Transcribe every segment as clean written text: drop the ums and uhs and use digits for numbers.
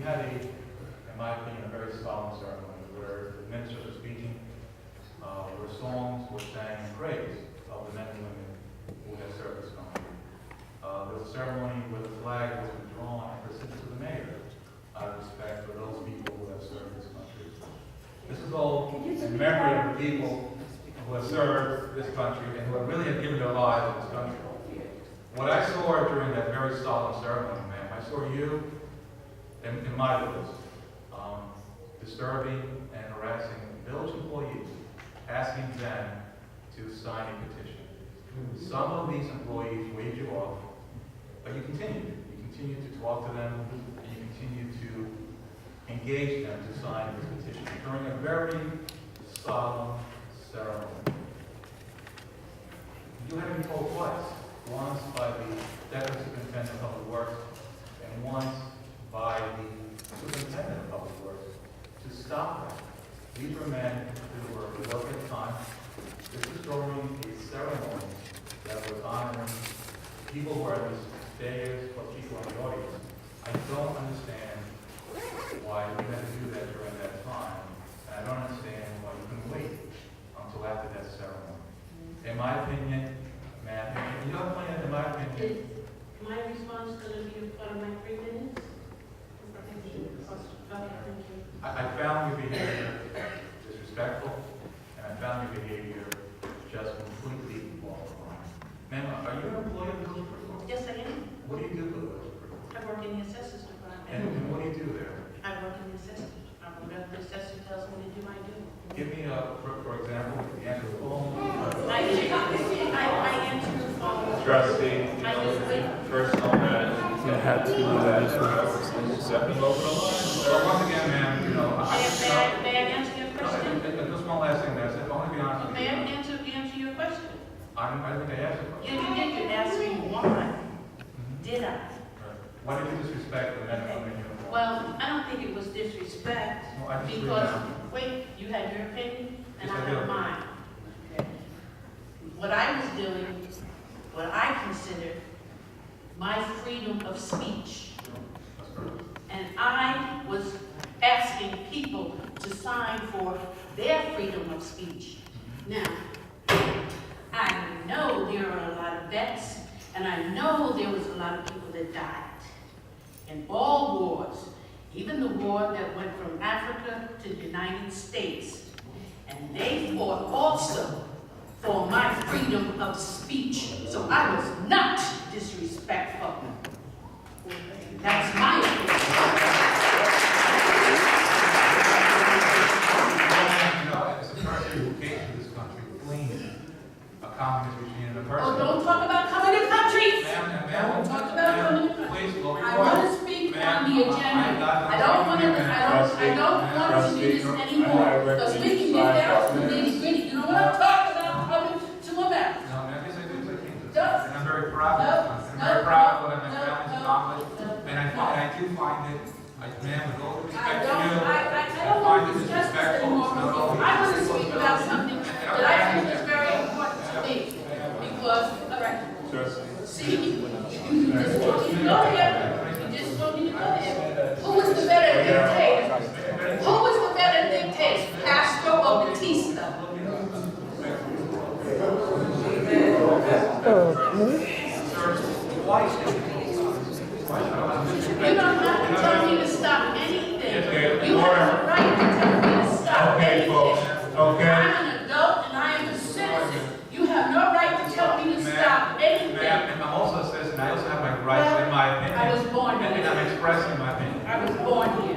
had in my opinion, a very solemn ceremony where the ministers were speaking, where songs were sang in praise of the men and women who had served this country. There was a ceremony where the flag was withdrawn and presented to the mayor out of respect for those people who have served this country. This is all in memory of the people who have served this country and who have really have given their lives to this country. What I saw during that very solemn ceremony, ma'am, I saw you in my words, disturbing and harassing village employees, asking them to sign a petition. Some of these employees waved you off, but you continued. You continued to talk to them, and you continued to engage them to sign this petition during a very solemn ceremony. You have been told twice, once by the Deputy Superintendent of Public Works and once by the Superintendent of Public Works to stop that. These were men who were working at the time. This was during a ceremony that was honoring people who are at the stairs or people in the audience. I don't understand why we had to do that during that time. And I don't understand why you couldn't wait until after that ceremony. In my opinion, ma'am, you don't plan, in my opinion. Is my response going to be part of my 3 minutes? I found your behavior disrespectful, and I found your behavior just completely off the line. Ma'am, are you an employee of the village of Freeport? Yes, I am. What do you do for the village of Freeport? I work in the assessors department. And what do you do there? I work in the assessors. Whatever the assessor tells me to do, I do. Give me, for example, the answer the phone. I answer the phone. Trustee, I just wait. personal matters. You have to Stepping over the line. So once again, ma'am, you know, May I answer your question? just one last thing there. I said, I want to be honest with May I you. answer your question? I think I asked you. Yeah, you did. You asked me why. Did I? Why did you disrespect the men and women in uniform? Well, I don't think it was disrespect Well, I disagree because, now. wait, you had your opinion and Yes, I I do. had mine. What I was doing, what I considered my freedom of speech. That's correct. And I was asking people to sign for their freedom of speech. Now, I know there are a lot of vets, and I know there was a lot of people that died in all wars, even the war that went from Africa to the United States. And they fought also for my freedom of speech. So I was not disrespectful. That's my opinion. You know, as a person who came to this country fleeing a communist regime, and a person. Oh, don't talk about coming to countries. Ma'am, Don't talk about coming to countries. please, look. I want to speak on the agenda. I don't want to do this anymore, because we can get down to the nitty-gritty. You know what I'm talking about, coming to America. No, ma'am, yes, I do, I came to this No. country, and I'm very proud of this No. country. I'm No. very proud of what my No. family's No. accomplished, No. and I do find it, ma'am, with all due respect to you, I don't find want it to discuss this disrespectful. anymore. It's not all I want to these speak about something that I think is very important to me. Because, all right, see, you just told me to go there. You just told me to go there. Who was the better dictator? Who was the better dictator, Castro or Batista? You don't have to tell me to stop anything. You have the right to tell me to stop anything. I'm an adult and I am a citizen. You have no right to tell me to stop anything. Ma'am, and I'm also a citizen, I also have my rights in my opinion. I was born And here. I'm expressing my opinion. I was born here.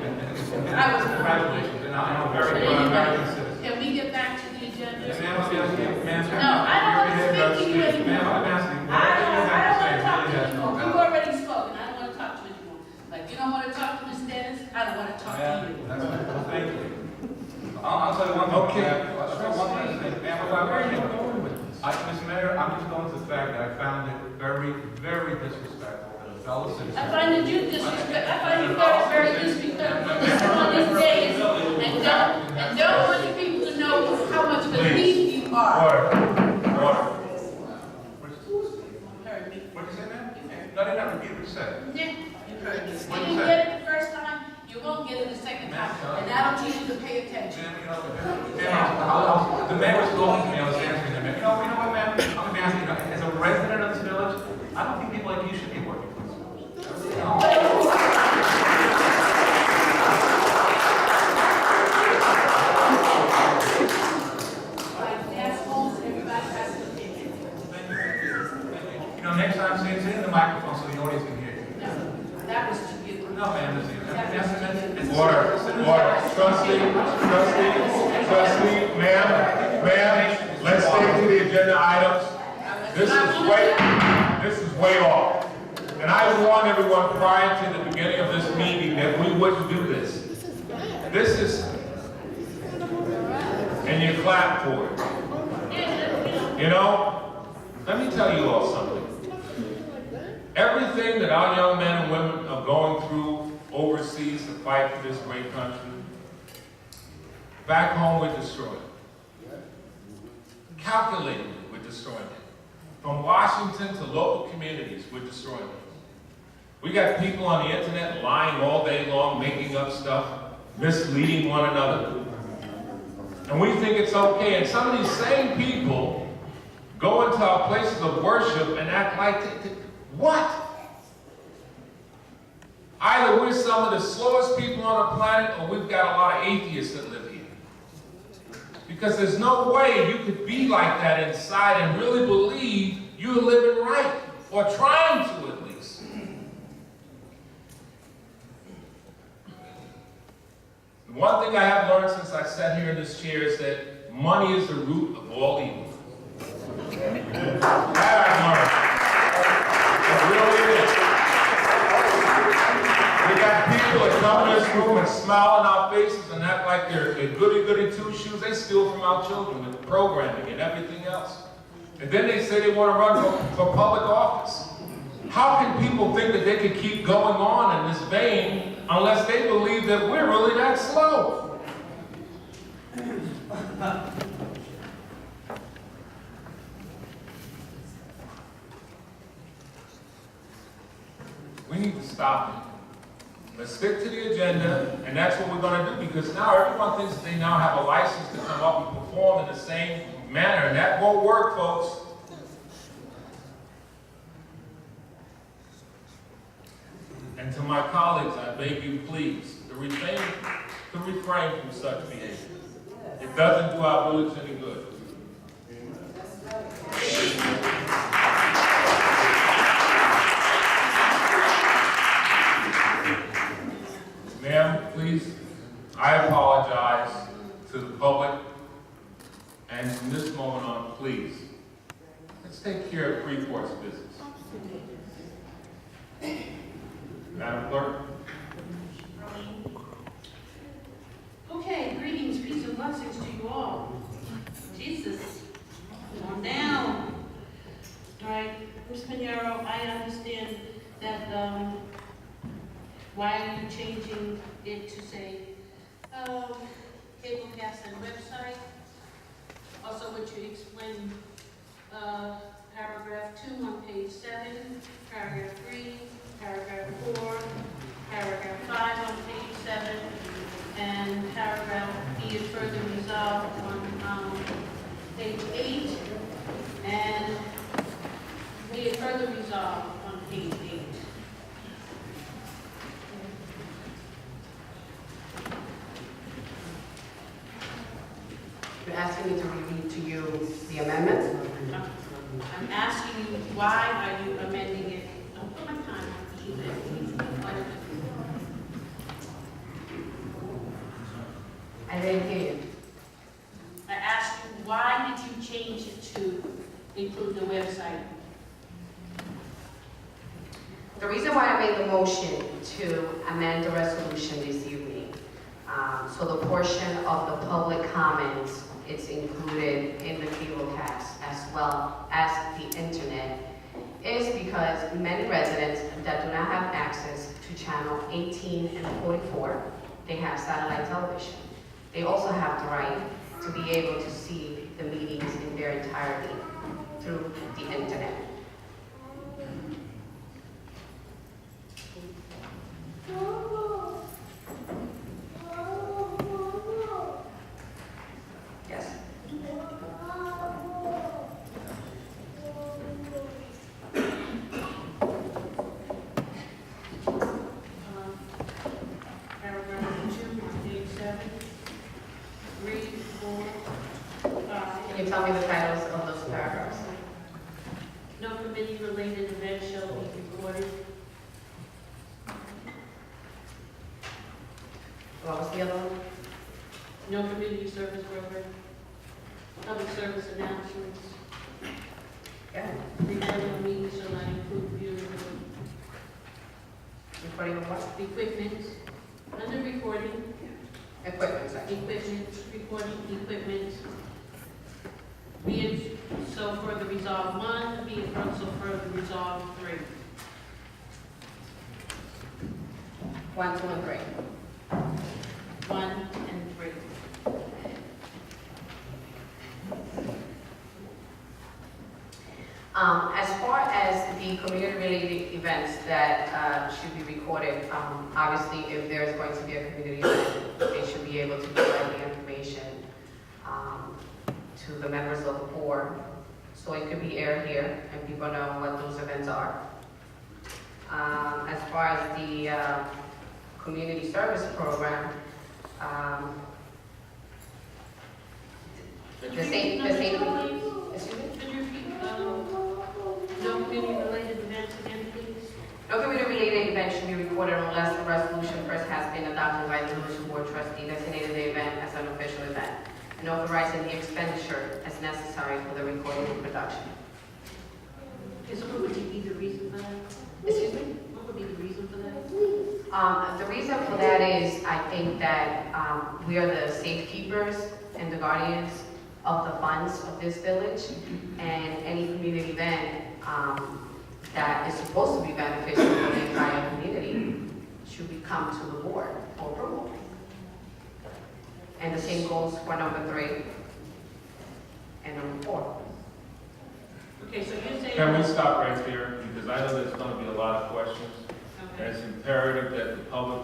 I was born Congratulations, and I'm a But very proud American anyway, citizen. can we get back to the agenda? Ma'am, I'm asking you, ma'am. No, I don't want to speak to you anymore. Ma'am, I'm asking you. I don't want to talk to you Really has no anymore. You've value. already spoken. I don't want to talk to you anymore. Like you don't want to talk to Ms. Dennis, I don't want to talk to Ma'am, you. that's fine. Well, thank you. I'll tell you one thing. Okay. One thing, ma'am, Mr. Mayor, I'm just going to the fact that I found it very, very disrespectful that a fellow citizen. I find that you disrespect. I find you very, very disrespectful. You sit on this stage and don't want the people to know how much of a thief you are. Order. You heard me. What did you say, ma'am? You heard me. No, I did not repeat what you said. Yeah, you heard me. You What you didn't said? get it the first time. You understand this. Order. Trustee, ma'am, let's stay to the agenda items. This is way off. And I warned everyone prior to the beginning of this meeting that we wouldn't do this. And you clap for it. You know, let me tell you all something. Everything that our young men and women are going through overseas to fight for this great country, back home we're destroying it. Calculating, we're destroying it. From Washington to local communities, we're destroying it. We got people on the internet lying all day long, making up stuff, misleading one another. And we think it's okay. And some of these same people go into our places of worship and act like, what? Either we're some of the slowest people on the planet, or we've got a lot of atheists that live here. Because there's no way you could be like that inside and really believe you're living right, or trying to at least. One thing I have learned since I sat here in this chair is that money is the root of all evil. That I've learned. It really is. We got people that come in this room and smile in our faces and act like they're goody-goody two-shoes. They steal from our children with programming and everything else. And then they say they want to run for public office. How can people think that they can keep going on in this vein unless they believe that we're really that slow? We need to stop it. Let's stick to the agenda, and that's what we're going to do, because now everyone thinks that they now have a license to come up and perform in the same manner, and that won't work, folks. And to my colleagues, I beg you, please, to refrain from such behavior. It doesn't do our village any good. Ma'am, please, I apologize to the public, and from this moment on, please, let's take care of Freeport's business. Madam Clerk? Okay, greetings, peace, and blessings to you all. Jesus, calm down. All right, Ms. Pinheiro, I understand that, why are you changing it to say, cablecast and website? Also, would you explain, paragraph 2 on page 7, paragraph 3, paragraph 4, paragraph 5 on page 7, and paragraph be it further resolved on page 8, and be it further resolved on page 8. You're asking me to read to you the amendment? I'm asking you, why are you amending it? Don't put my time on you. I didn't hear you. I asked you, why did you change it to include the website? The reason why I made the motion to amend the resolution this evening, so the portion of the public comments, it's included in the cablecast as well as the internet, is because many residents that do not have access to channel 18 and 44, they have satellite television. They also have the right to be able to see the meetings in their entirety through the internet. Yes. Paragraph 2 on page 7, 3, 4, 5. Can you tell me the titles of those paragraphs? No, What was the other one? No community service program. Public service announcements. Yeah. Recording meetings shall not include viewing of Recording of what? equipment. Under recording, Equipment section. equipment, recording equipment. Be it so further resolved 1, be it so further resolved 3. 1, 2, and 3. 1 and 3. As far as the community-related events that should be recorded, obviously, if there's going to be a community event, they should be able to provide the information to the members of the board, so it could be aired here, and people know what those events are. As far as the community service program, the same, excuse me? Could you repeat, no community-related events again, please? No community-related event should be recorded unless the resolution first has been adopted by the village board trustee designating the event as an official event and authorizing the expenditure as necessary for the recording and production. Okay, so what would be the reason for that? Excuse me? What would be the reason for that? The reason for that is I think that we are the safekeepers and the guardians of the funds of this village, and any community event that is supposed to be beneficial for the entire community should be come to the board for approval. And the same goes for number 3 and number 4. Okay, so you're saying... Can we stop right there? Because I know there's going to be a lot of questions. And Okay. it's imperative that the public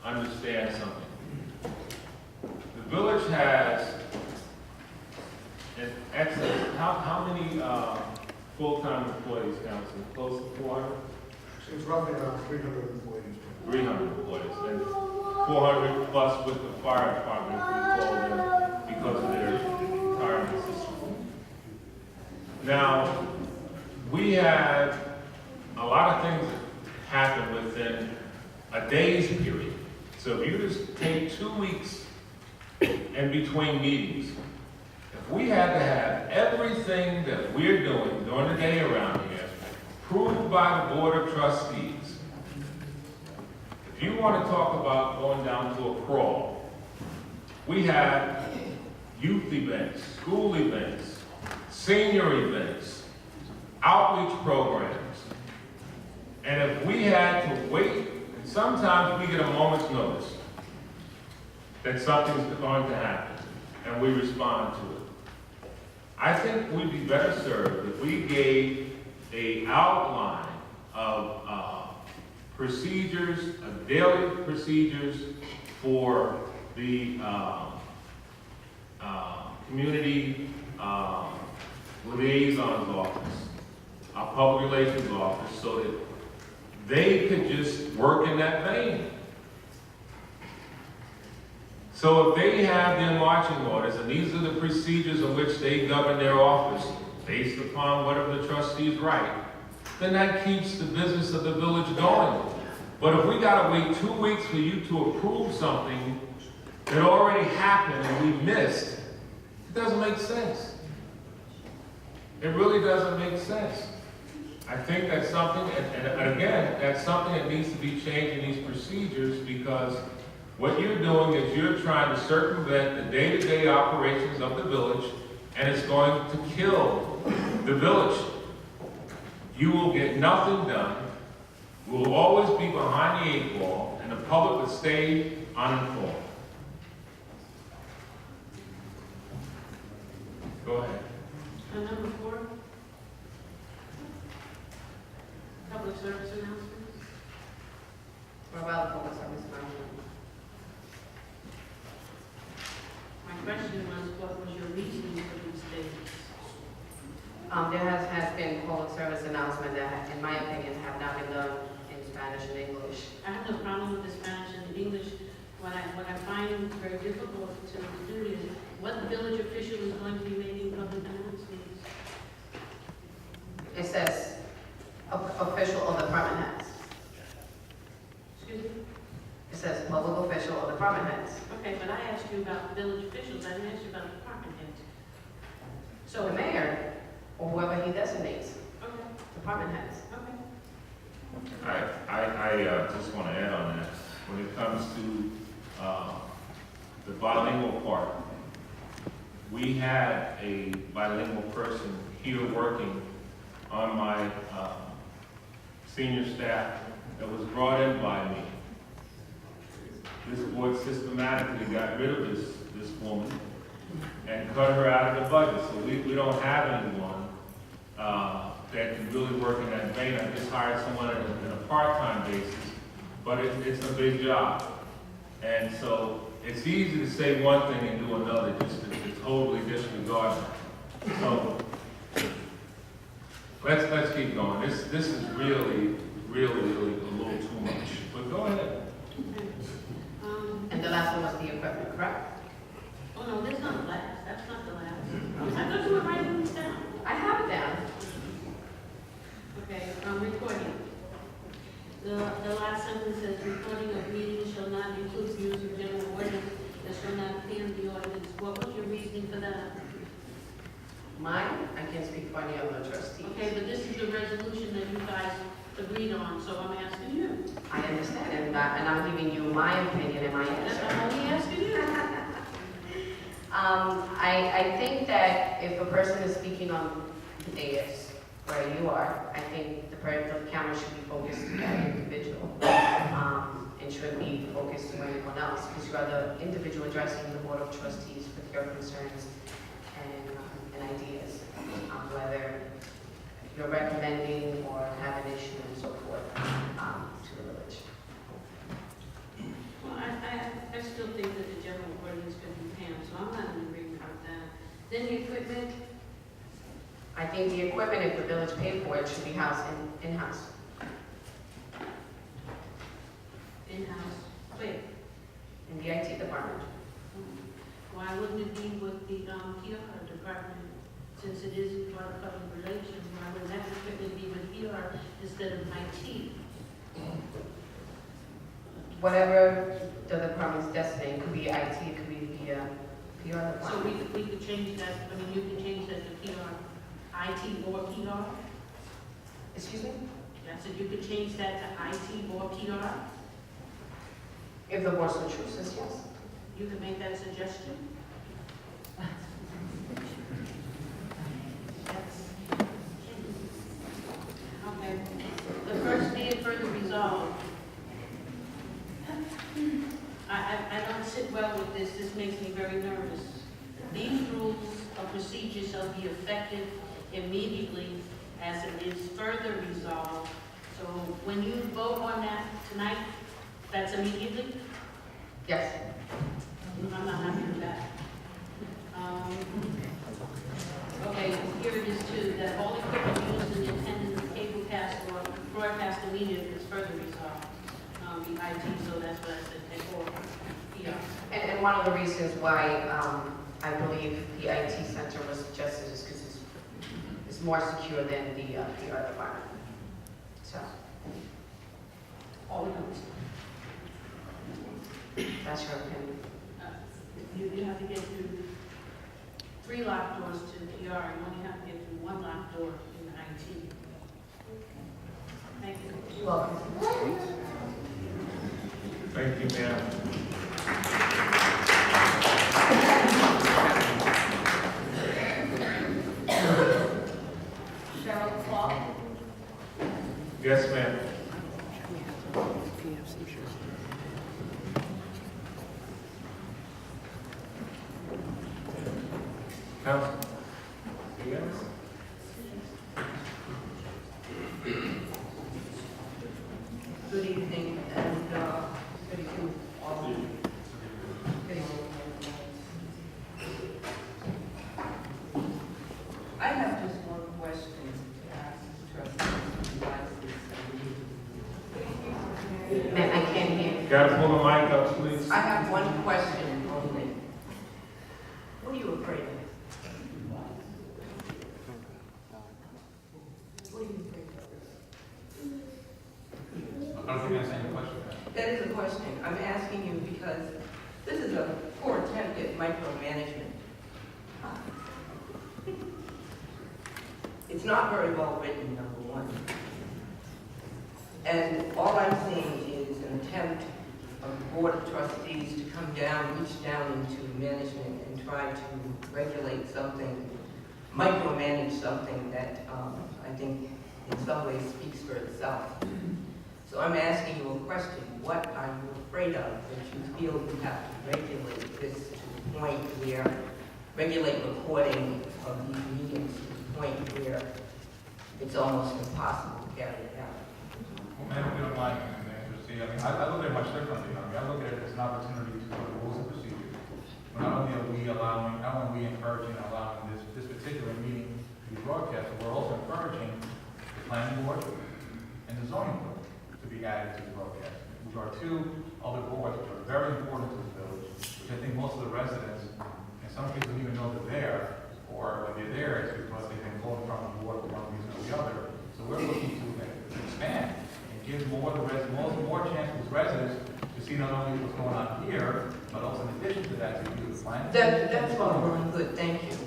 understand something. The village has an excess, how many full-time employees, Council? Close to 400? It's roughly around 300 employees. 300 employees, and 400 plus with the fire department, if we call them, because of their retirement system. Now, we have a lot of things that happen within a day's period. So if you just take 2 weeks in between meetings, if we had to have everything that we're doing during the day around here approved by the Board of Trustees, if you want to talk about going down to a crawl, we have youth events, school events, senior events, outreach programs. And if we had to wait, and sometimes we get a moment's notice that something's going to happen, and we respond to it. I think we'd be better served if we gave an outline of procedures, daily procedures for the community liaison's office, our public relations office, so that they could just work in that vein. So if they have their marching orders, and these are the procedures in which they govern their office, based upon whatever the trustees write, then that keeps the business of the village going. But if we gotta wait 2 weeks for you to approve something that already happened and we missed, it doesn't make sense. It really doesn't make sense. I think that's something, and again, that's something that needs to be changed in these procedures, because what you're doing is you're trying to circumvent the day-to-day operations of the village, and it's going to kill the village. You will get nothing done. We'll always be behind the 8 ball, and the public will stay uninformed. Go ahead. Number 4. Public service announcements. What about the public service announcement? My question was, what was your reasoning for these dates? There has been public service announcement that, in my opinion, have not been done in Spanish and English. I have no problem with the Spanish and the English. What I find very difficult to do is, what village official is going to be making public announcements? It says official or department heads. Excuse me? It says public official or department heads. Okay, but I asked you about village officials, I didn't ask you about department heads. So So, the mayor, or whoever he designates, okay, department heads. okay. I just want to add on that. When it comes to the bilingual part, we had a bilingual person here working on my senior staff that was brought in by me. This board systematically got rid of this woman and cut her out of the budget. So we don't have anyone that can really work in that vein. I just hired someone on a part-time basis, but it's a big job. And so it's easy to say one thing and do another, just to totally disregard it. So let's keep going. This is really a little too much. But go ahead. And the last one was the equipment, correct? Oh, no, that's not the last, that's not the last. I thought you were writing this down. I have it down. Okay, recording. The last sentence says, recording of meetings shall not include views of general ordinance that shall not appear in the ordinance. What was your reasoning for that? Mine, I can't speak for any other trustees. Okay, but this is the resolution that you guys agreed on, so I'm asking you. I understand, and I'm giving you my opinion and my That's answer. I'm only asking you. I think that if a person is speaking on the dais where you are, I think the camera should be focused to that individual. And shouldn't be focused to anyone else, because you are the individual addressing the Board of Trustees with your concerns and ideas, whether you're recommending or have an issue and so forth to the village. Well, I still think that the general ordinance could be Pam, so I'm not in agreement with that. Then the equipment, I think the equipment, if the village paid for it, should be housed in-house. in-house, where? In the IT department. Why wouldn't it be with the PR department? Since it is part of public relations, why would that equipment be with PR instead of IT? Whatever the department's destiny, it could be IT, it could be the PR So department. we could change that, I mean, you can change that to PR, IT or PR? Excuse me? I said you could change that to IT or PR? If the board so chooses, yes. You can make that a suggestion? Okay. The first be it further resolved. I don't sit well with this. This makes me very nervous. These rules of procedure shall be effective immediately as it is further resolved. So when you vote on that tonight, that's immediately? Yes. I'm not happy with that. Okay, here it is too, that all equipment used in the attendance of cable cast or broadcast media is further resolved. The IT, so that's what I said, take over. Yeah. And one of the reasons why I believe the IT center was suggested is because it's more secure than the PR department. So, All we know is, that's your opinion. you have to get through 3 locked doors to PR, and you only have to get through 1 locked door in IT. Thank you. You're welcome. Thank you, ma'am. Cheryl Clark. Yes, ma'am. Council? Yes? Good evening, and good evening all. Good evening. I have just one question to ask trustees. Ma'am, I can't hear you. Gotta pull the mic up, please. I have one question only. What are you afraid of? What are you afraid of? I don't think that's any question. That is a question. I'm asking you because this is a poor attempt at micromanagement. It's not very well written, number one. And all I'm seeing is an attempt of the Board of Trustees to come down, reach down into management and try to regulate something, micromanage something that I think in some ways speaks for itself. So I'm asking you a question. What are you afraid of that you feel you have to regulate this to the point where, regulate recording of these meetings to the point where it's almost impossible to carry it out? Well, maybe we don't mind, see, I mean, I look at it much differently. I mean, I look at it as an opportunity to put rules and procedures. Not only are we allowing, not only are we encouraging and allowing this particular meeting to be broadcast, but we're also encouraging the planning board and the zoning board to be added to the broadcast, which are two other boards which are very important to the village, which I think most of the residents, in some cases, don't even know they're there, or when they're there, it's because they've been called in front of the board for one reason or the other. So we're looking to expand and give more chance to the residents to see not only what's going on here, but also in addition to that, to view the plan. That's all really good, thank you.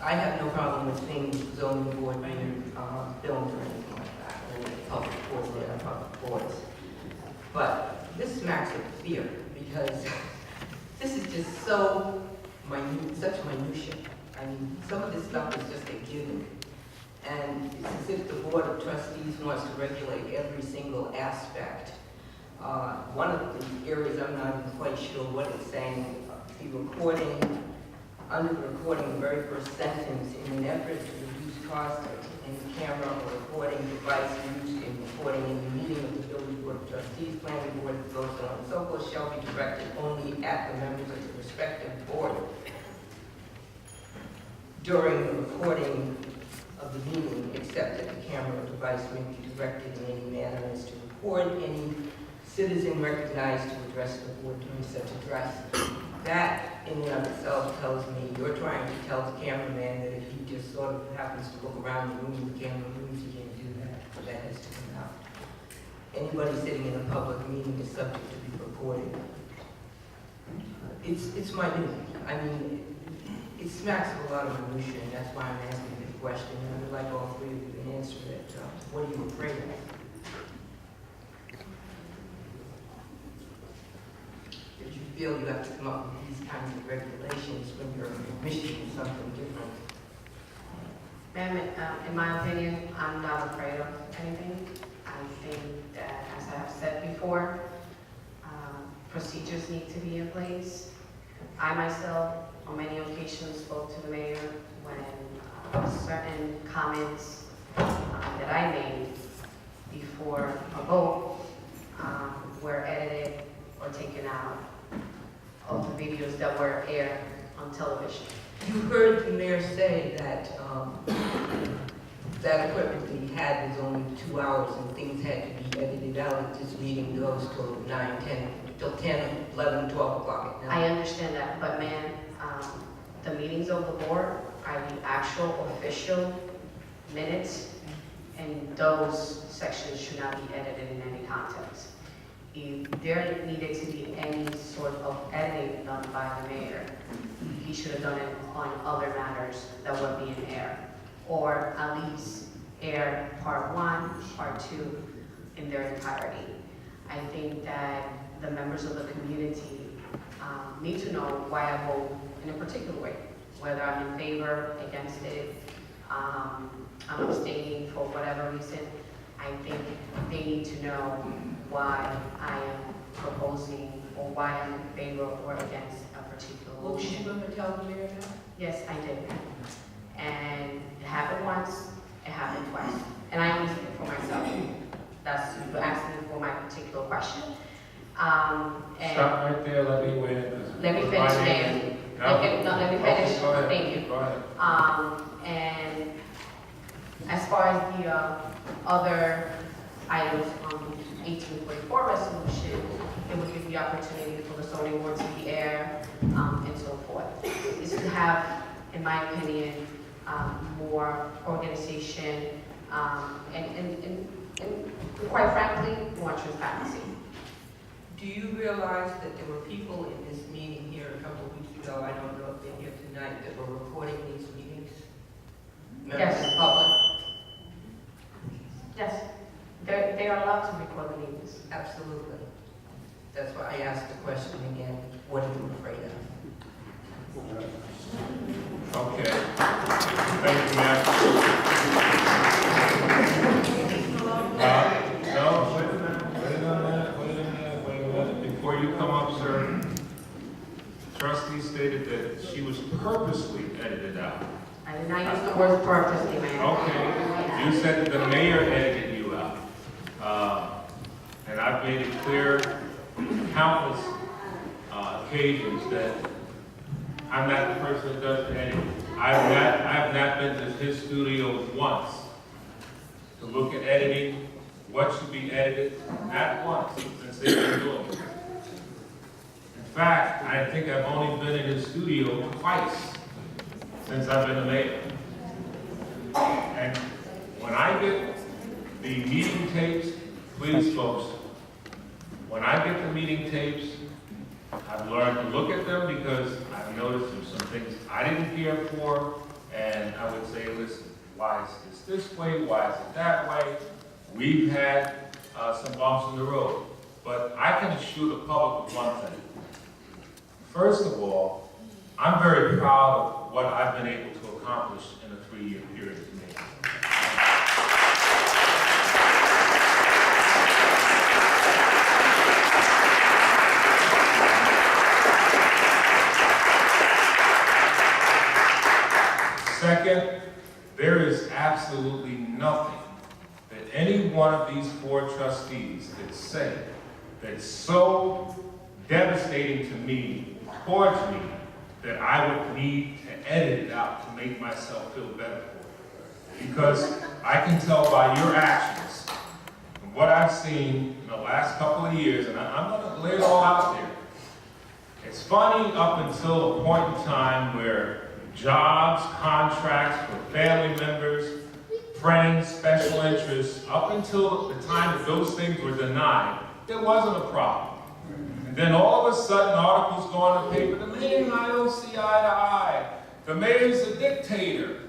I have no problem with seeing zoning board being filmed or anything like that, or public boards, there are public boards. But this smacks of fear, because this is just so minute, such minutia. I mean, some of this stuff is just a given. And it's as if the Board of Trustees wants to regulate every single aspect. One of the areas I'm not even quite sure what it's saying, the recording, under the recording, the very first sentence, in an effort to reduce costs of any camera or recording device used in recording in the meeting of the Village Board of Trustees, Planning Board, so on and so forth, shall be directed only at the members of the respective board during the recording of the meeting, except that the camera or device may be directed in any manner as to record any citizen recognized to address the board during such address. That, in and of itself, tells me you're trying to tell the cameraman that if he just sort of happens to look around the room, the camera moves, he can't do that. That has to come out. Anybody sitting in a public meeting is subject to be recorded. It's minute. I mean, it smacks of a lot of minutia, and that's why I'm asking this question. And I would like all three of you to answer it. What are you afraid of? That you feel you have to come up with these kinds of regulations when you're wishing for something different? Ma'am, in my opinion, I'm not afraid of anything. I think that, as I have said before, procedures need to be in place. I myself, on many occasions, spoke to the mayor when certain comments that I made before a vote were edited or taken out of the videos that were aired on television. You heard the mayor say that that equipment that he had was only 2 hours and things had to be edited out. This meeting goes till 9, 10, till 10, 11, 12 o'clock at night. I understand that, but ma'am, the meetings of the board are the actual official minutes, and those sections should not be edited in any context. If there needed to be any sort of editing done by the mayor, he should have done it on other matters that would be in air, or at least air part 1, part 2 in their entirety. I think that the members of the community need to know why I vote in a particular way, whether I'm in favor, against it, I'm abstaining for whatever reason. I think they need to know why I am proposing or why I'm in favor or against a particular Well, did motion. you ever tell the mayor that? Yes, I did. And it happened once, it happened twice. And I only speak for myself. That's, you asked me for my particular question. Stop right there, let me win. Let me finish, Mayor. Let me finish. Go ahead. Thank you. Go ahead. And as far as the other items on 1844 resolution, it would give the opportunity for the zoning board to be aired and so forth. This would have, in my opinion, more organization and quite frankly, more transparency. Do you realize that there were people in this meeting here a couple of weeks ago, I don't know if they're here tonight, that were recording these meetings? Members of the public? Yes, they are allowed to record the meetings. Absolutely. That's why I asked the question again, what are you afraid of? Okay. Thank you, ma'am. No, wait a minute. Before you come up, sir, the trustee stated that she was purposely edited out. I did not use the word purposely, ma'am. Okay. You said that the mayor edited you out. And I've made it clear countless occasions that I'm not the person that does the editing. I've not been to his studio once to look at editing, what should be edited, not once since they've been doing it. In fact, I think I've only been in his studio twice since I've been the mayor. And when I get the meeting tapes, please folks, when I get the meeting tapes, I've learned to look at them because I've noticed there's some things I didn't care for, and I would say, listen, why is this way? Why is it that way? We've had some bumps in the road, but I can assure the public of one thing. First of all, I'm very proud of what I've been able to accomplish in a 3-year period of me. Second, there is absolutely nothing that any one of these 4 trustees could say that's so devastating to me, towards me, that I would need to edit it out to make myself feel better for it. Because I can tell by your actions, and what I've seen in the last couple of years, and I'm going to lay it all out there. It's funny up until a point in time where jobs, contracts for family members, friends, special interests, up until the time that those things were denied, there wasn't a problem. And then all of a sudden, articles go on the paper, the mayor and I don't see eye to eye. The mayor's a dictator.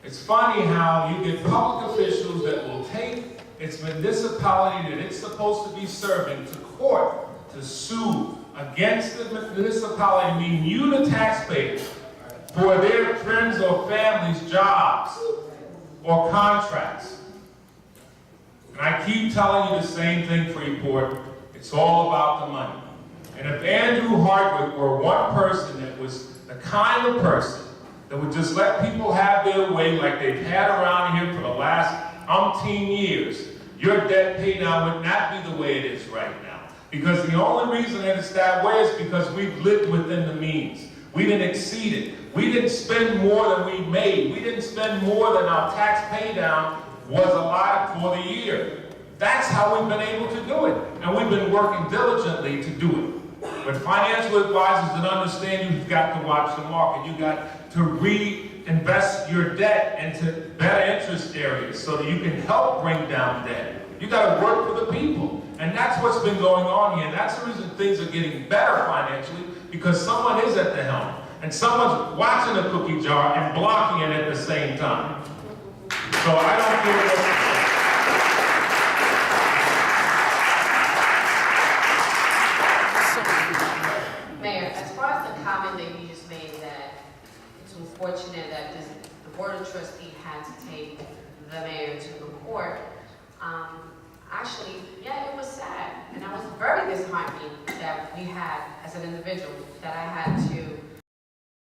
It's funny how you get public officials that will take its municipality that it's supposed to be serving to court to sue against the municipality, meaning you, the taxpayers, for their friends or families' jobs or contracts. And I keep telling you the same thing, Freeport. It's all about the money. And if Andrew Hardwick were one person that was the kind of person that would just let people have their way like they've had around here for the last umpteen years, your debt pay now would not be the way it is right now. Because the only reason that it's that way is because we've lived within the means. We didn't exceed it. We didn't spend more than we made. We didn't spend more than our tax pay down was allotted for the year. That's how we've been able to do it. And we've been working diligently to do it. But financial advisors that understand you've got to watch the market. You've got to reinvest your debt into better interest areas so that you can help bring down debt. You've got to work for the people. And that's what's been going on here. And that's the reason things are getting better financially, because someone is at the helm. And someone's watching the cookie jar and blocking it at the same time. So I don't feel that. Mayor, as far as the comment that you just made that it's unfortunate that the Board of Trustees had to take the mayor to the court, actually, yeah, it was sad. And I was very disheartened that we had, as an individual, that I had to